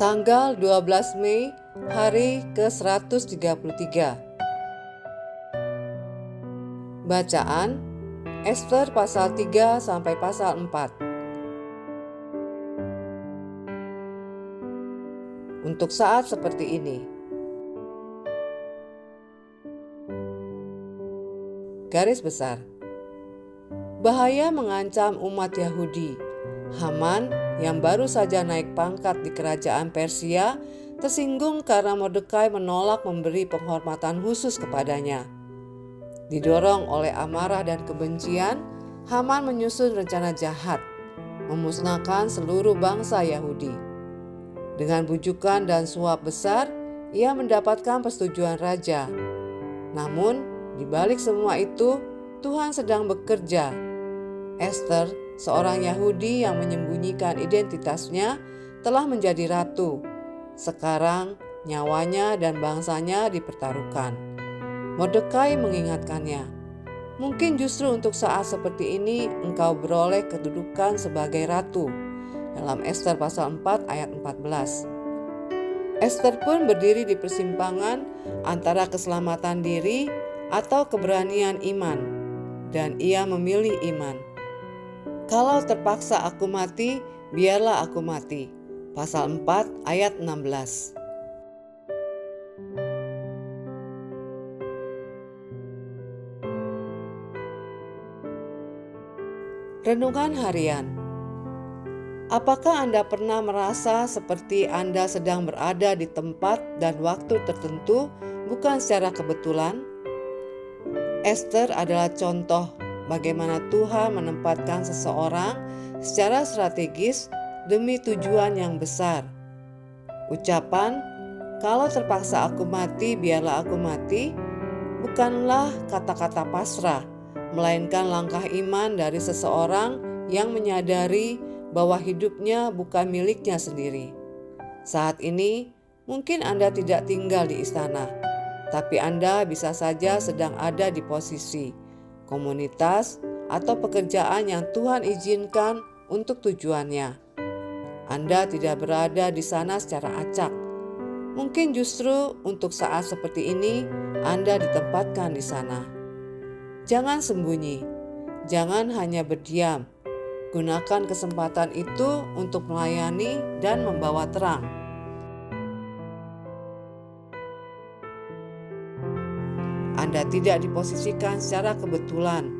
Tanggal 12 Mei, hari ke-133. Bacaan Ester pasal 3 sampai pasal 4. Untuk saat seperti ini. Garis besar. Bahaya mengancam umat Yahudi. Haman yang baru saja naik pangkat di kerajaan Persia tersinggung karena Mordekai menolak memberi penghormatan khusus kepadanya. Didorong oleh amarah dan kebencian, Haman menyusun rencana jahat, memusnahkan seluruh bangsa Yahudi. Dengan bujukan dan suap besar, ia mendapatkan persetujuan raja. Namun, di balik semua itu, Tuhan sedang bekerja. Ester, seorang Yahudi yang menyembunyikan identitasnya, telah menjadi ratu. Sekarang nyawanya dan bangsanya dipertaruhkan. Mordekai mengingatkannya, mungkin justru untuk saat seperti ini engkau beroleh kedudukan sebagai ratu. Dalam Ester pasal 4 ayat 14. Ester pun berdiri di persimpangan antara keselamatan diri atau keberanian iman, dan ia memilih iman. Kalau terpaksa aku mati, biarlah aku mati. Pasal 4 ayat 16. Renungan harian. Apakah Anda pernah merasa seperti Anda sedang berada di tempat dan waktu tertentu, bukan secara kebetulan? Ester adalah contoh bagaimana Tuhan menempatkan seseorang secara strategis demi tujuan yang besar. Ucapan, kalau terpaksa aku mati, biarlah aku mati, bukanlah kata-kata pasrah, melainkan langkah iman dari seseorang yang menyadari bahwa hidupnya bukan miliknya sendiri. Saat ini, mungkin Anda tidak tinggal di istana, tapi Anda bisa saja sedang ada di posisi, komunitas, atau pekerjaan yang Tuhan izinkan untuk tujuannya. Anda tidak berada di sana secara acak. Mungkin justru untuk saat seperti ini, Anda ditempatkan di sana. Jangan sembunyi, jangan hanya berdiam. Gunakan kesempatan itu untuk melayani dan membawa terang. Anda tidak diposisikan secara kebetulan.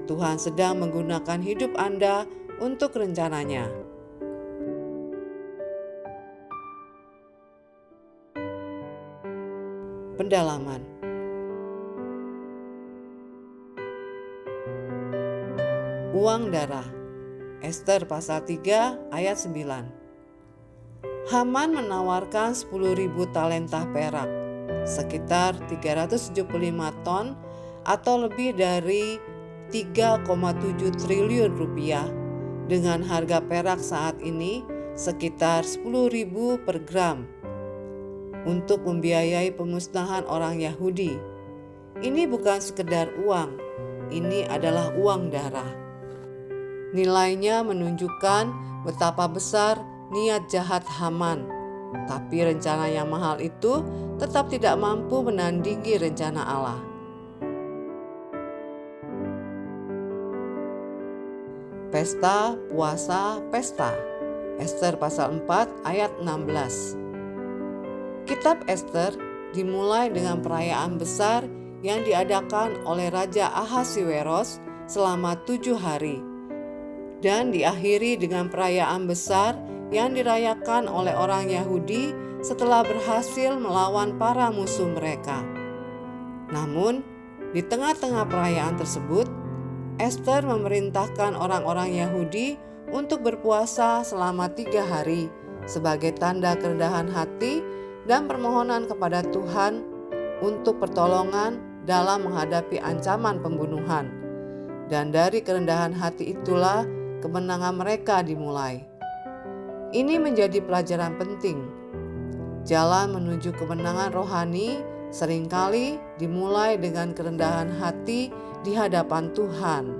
Tuhan sedang menggunakan hidup Anda untuk rencananya. Pendalaman. Uang darah. Ester pasal 3 ayat 9. Haman menawarkan 10.000 talenta perak, sekitar 375 ton atau lebih dari 3,7 triliun rupiah, dengan harga perak saat ini sekitar 10.000 per gram, untuk membiayai pemusnahan orang Yahudi. Ini bukan sekedar uang, ini adalah uang darah. Nilainya menunjukkan betapa besar niat jahat Haman, tapi rencana yang mahal itu tetap tidak mampu menandingi rencana Allah. Pesta, puasa, pesta. Ester pasal 4 ayat 16. Kitab Ester dimulai dengan perayaan besar yang diadakan oleh Raja Ahasiweros selama 7 hari. Dan diakhiri dengan perayaan besar yang dirayakan oleh orang Yahudi setelah berhasil melawan para musuh mereka. Namun, di tengah-tengah perayaan tersebut, Ester memerintahkan orang-orang Yahudi untuk berpuasa selama 3 hari sebagai tanda kerendahan hati dan permohonan kepada Tuhan untuk pertolongan dalam menghadapi ancaman pembunuhan. Dan dari kerendahan hati itulah kemenangan mereka dimulai. Ini menjadi pelajaran penting. Jalan menuju kemenangan rohani seringkali dimulai dengan kerendahan hati di hadapan Tuhan.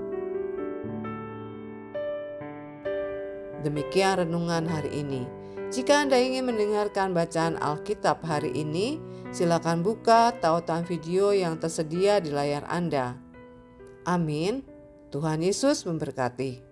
Demikian renungan hari ini. Jika Anda ingin mendengarkan bacaan Alkitab hari ini, silakan buka tautan video yang tersedia di layar Anda. Amin. Tuhan Yesus memberkati.